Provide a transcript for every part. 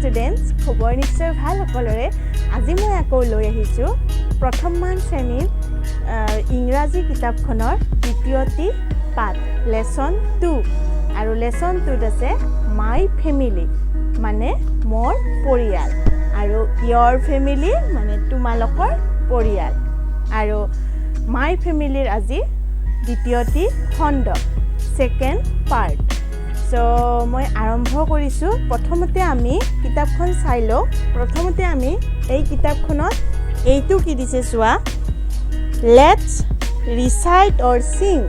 students, খবৰ নিশ্চয় ভাল সকলোৰে আজি মই আকৌ লৈ আহিছো প্ৰথম মান শ্ৰেণীৰ ইংৰাজী কিতাপখনৰ দ্বিতীয়টি পাঠ lesson 2 আৰু lesson 2 ত আছে my family মানে মোৰ পৰিয়াল আৰু your family মানে তোমালোকৰ পৰিয়াল আৰু my family ৰ আজি দ্বিতীয়টি খণ্ড second part So, মই আৰম্ভ কৰিছো প্ৰথমতে আমি কিতাপখন চাইলো প্ৰথমতে আমি এই কিতাপখনত এইটো কি দিছে চোৱা Let's recite or sing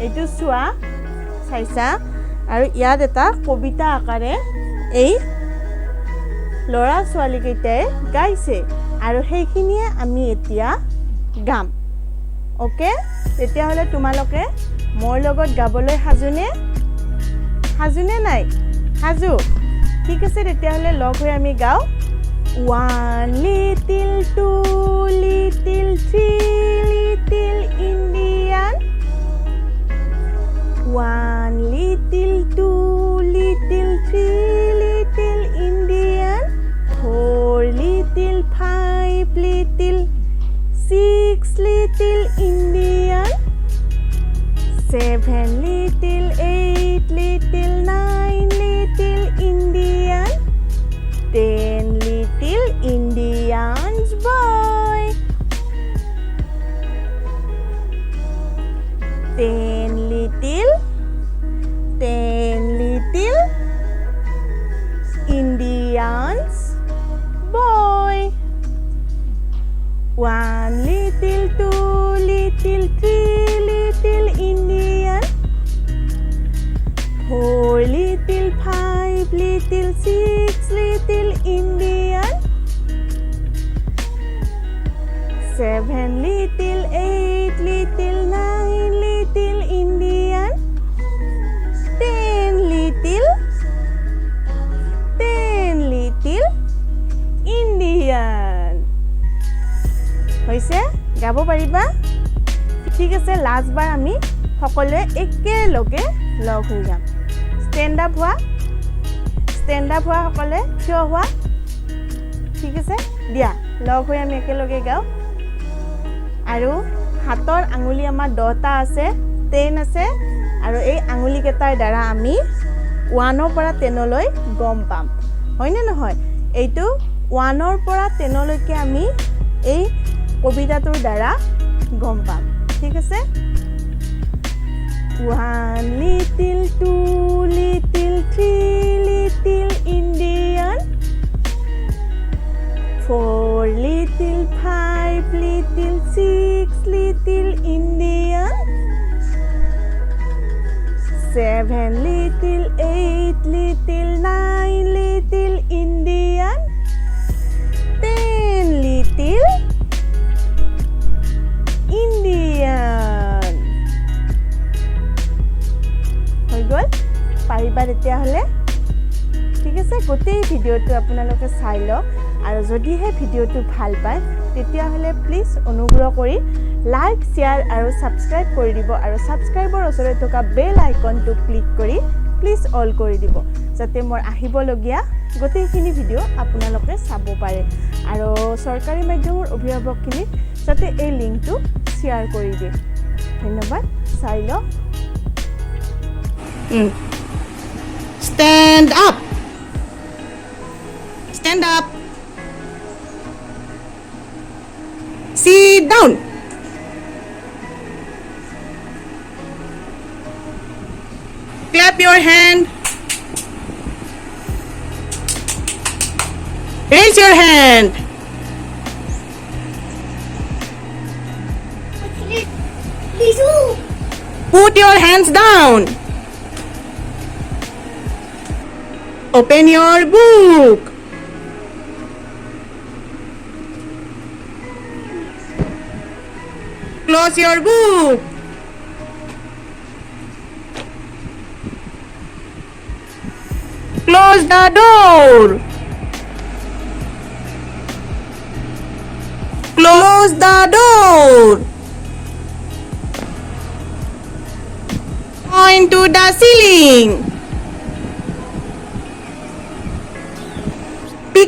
এইটো চোৱা চাইছা আৰু ইয়াত এটা কবিতা আকাৰে এই লৰা ছোৱালী কেইটাই গাইছে আৰু সেইখিনিয়ে আমি এতিয়া গাম ওকে তেতিয়া হলে তোমালোকে মোৰ লগত গাবলৈ হাজুনে হাজুনে নাই হাজু ঠিক আছে তেতিয়া হলে লগ হৈ আমি গাও one little two little three little Indian one little two little three little Indian four little five little six little Indian seven little eight little nine little Indian 10 little Indians boy 10 little Indians boy 1 little 2 little 3 little Indian 4 little 5 little 6 little Indian 7 little 8 little 9 little Indian 10 little Indian হৈছে গাব পাৰিবা ঠিক আছে last বাৰ আমি সকলোৱে একেলগে লগ হৈ যাম ষ্টেণ্ড আপ হোৱা সকলে থিয় হোৱা ঠিক আছে দিয়া লগ হৈ আমি একেলগে গাও আৰু হাতৰ আঙুলি আমাৰ 10টা আছে 10 আছে আৰু এই আঙুলি কেইটাৰ দ্বাৰা আমি 1 ৰ পৰা 10 লৈ গম পাম হয়নে নহয় এইটো 1 ৰ পৰা 10 লৈকে আমি এই কবিতাটোৰ দ্বাৰা গম পাম ঠিক আছে 1 little 2 little 3 little Indian 4 little 5 little 6 little Indian 7 little 8 little 9 little Indian 10 little Indian হৈ গল পাৰিবা তেতিয়া হলে ঠিক আছে গোটেই ভিডিওটো আপোনালোকে চাই লওক আৰু যদি হে ভিডিওটো ভাল পায় তেতিয়া হলে প্লিজ অনুগ্ৰহ কৰি লাইক শেয়াৰ আৰু সাবস্ক্ৰাইব কৰি দিব আৰু সাবস্ক্ৰাইবৰ ওচৰত থকা বেল আইকনটো ক্লিক কৰি প্লিজ অল কৰি দিব যাতে মোৰ আহিবলগীয়া গোটেইখিনি ভিডিও আপোনালোকে চাব পাৰে আৰু চৰকাৰী মাধ্যমৰ অভিভাৱকখিনিক যাতে এই লিংকটো শেয়াৰ কৰি দিয়ে ধন্যবাদ চাই লওক Stand up. Stand up. Sit down. Clap your hand. Raise your hand. Put your hands down. Open your book. Close your book. Close the door. Close the door. Point to the ceiling.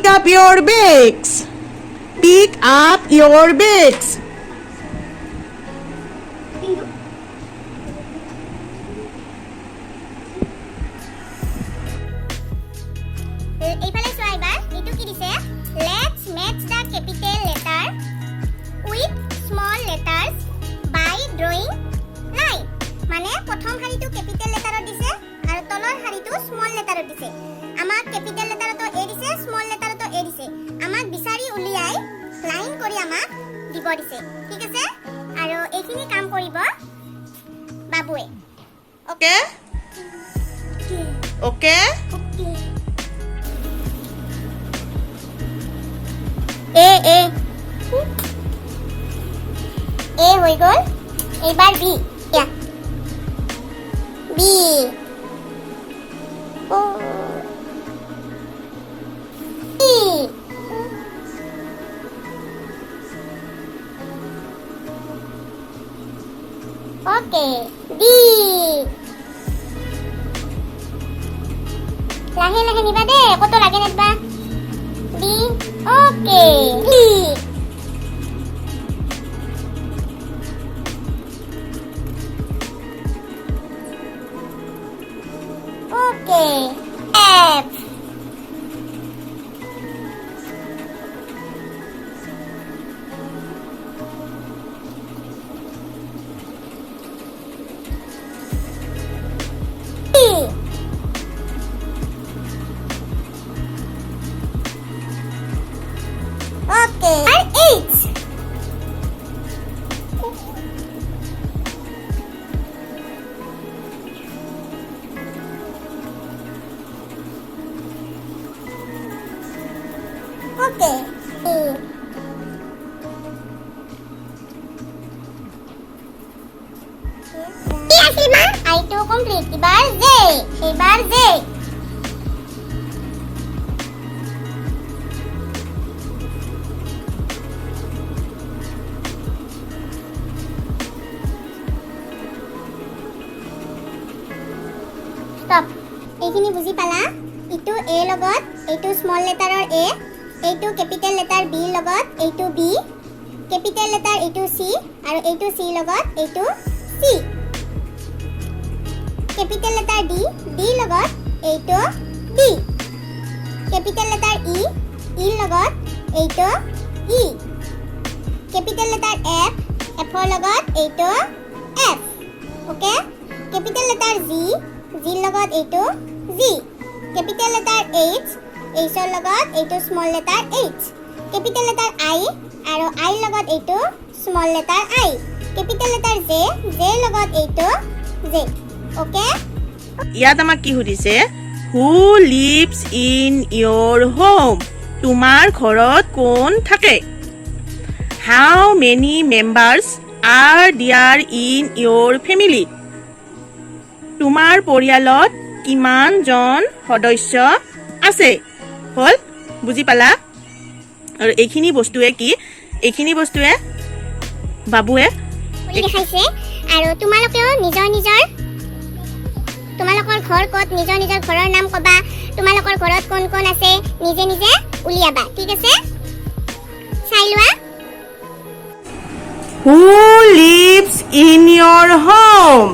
Pick up your bags. Pick up your bags. এইফালে চোৱা এবাৰ এইটো কি দিছে let's match the capital letter with small letters by drawing line মানে প্ৰথম শাৰীটো capital লেটাৰত দিছে আৰু তলৰ শাৰীটো স্মল লেটাৰত দিছে আমাক কেপিটেল লেটাৰতো এ দিছে স্মল লেটাৰতো এ দিছে আমাক বিচাৰি উলিয়াই লাইন কৰি আমাক দিব দিছে ঠিক আছে আৰু এইখিনি কাম কৰিব বাবুৱে Okay? Okay? এ হৈ গ'ল এইবাৰ বি ইয়া বি ও ই ওকে ডি লাহে লাহে নিবা দে কত লাগে নেবা D okay D okay F Okay. And H. Okay. E. Yes, Ima. I to complete. Ibar J. Ibar J. Stop. এইখিনি বুজি পালা ইটো এ লগত এইটো স্মল লেটাৰৰ এ এইটো কেপিটেল লেটাৰ বি লগত এইটো বি কেপিটেল লেটাৰ এইটো সি আৰু এইটো সি লগত এইটো C capital letter D D লগত এইটো D capital letter E E লগত এইটো ই কেপিটেল লেটাৰ এফ এফৰ লগত এইটো F okay capital letter G জিৰ লগত এইটো জি কেপিটেল লেটাৰ এইচ এইচৰ লগত এইটো small letter H capital letter I আৰু আইৰ লগত এইটো small letter I capital letter J জেৰ লগত এইটো জে ওকে ইয়াত আমাক কি সুধিছে who lives in your home তোমাৰ ঘৰত কোন থাকে how many members are there in your family তোমাৰ পৰিয়ালত কিমানজন সদস্য আছে হল বুজি পালা আৰু এইখিনি বস্তুৱে কি এইখিনি বস্তুৱে বাবুৱে দেখাইছে আৰু তোমালোকেও তোমালোকৰ ঘৰ ক'ত নিজৰ ঘৰৰ নাম কবা তোমালোকৰ ঘৰত কোন কোন আছে নিজে নিজে উলিয়াবা ঠিক আছে চাই লোৱা who lives in your home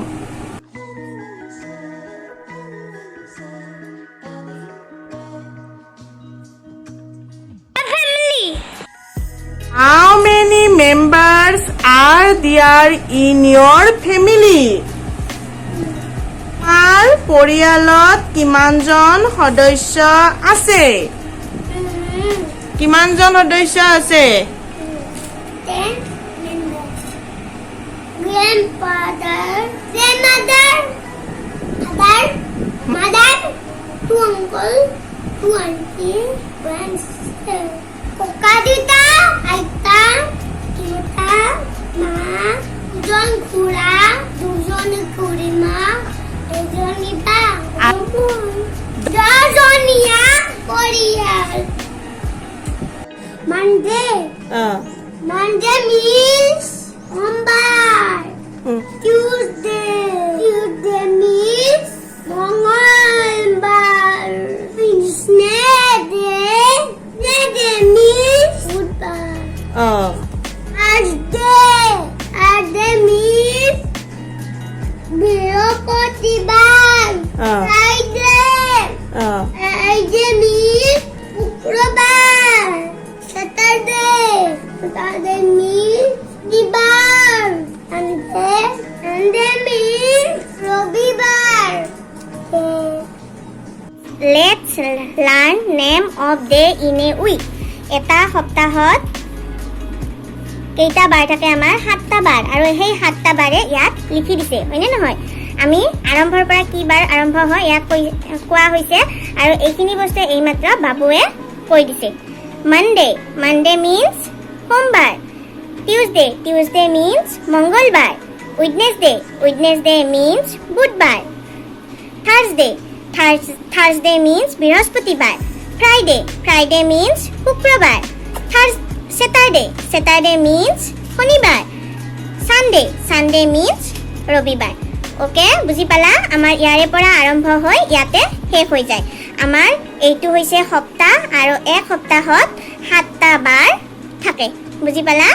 How many members are there in your family? তোমাৰ পৰিয়ালত কিমানজন সদস্য আছে? কিমানজন সদস্য আছে? 10 members. Grandfather, grandmother, father, mother, 2 uncle, 2 auntie, 1 sister. Kaka dita, aita, kita, ma, 2 khura, 2 khurima, 2 iba, 2 poriyal. Monday means Sommar. Tuesday means Mongolbar. Wednesday বৃহস্পতিবার Ah. Friday Ah. Friday means শুক্রবার Saturday Saturday means শনিবার Sunday means রবিবার Let's learn name of day in a week. এটা সপ্তাহত কেইটা বাৰ থাকে আমাৰ 7টা বাৰ আৰু সেই 7টা বাৰে ইয়াত লিখি দিছে হয়নে নহয় আমি আৰম্ভৰ পৰা কি বাৰ আৰম্ভ হয় ইয়াক কোৱা হৈছে আৰু এইখিনি বস্তু এইমাত্ৰ বাবুৱে কৈ দিছে Monday means সোমবাৰ Tuesday means মঙ্গলবাৰ Wednesday means বুধবাৰ Thursday means বৃহস্পতিবাৰ Friday means শুক্ৰবাৰ Saturday means শনিবাৰ Sunday means ৰবিবাৰ ওকে বুজি পালা আমাৰ ইয়াৰে পৰা আৰম্ভ হৈ ইয়াতে শেষ হৈ যায় আমাৰ এইটো হৈছে সপ্তাহ আৰু এক সপ্তাহত 7টা বাৰ থাকে বুজি পালা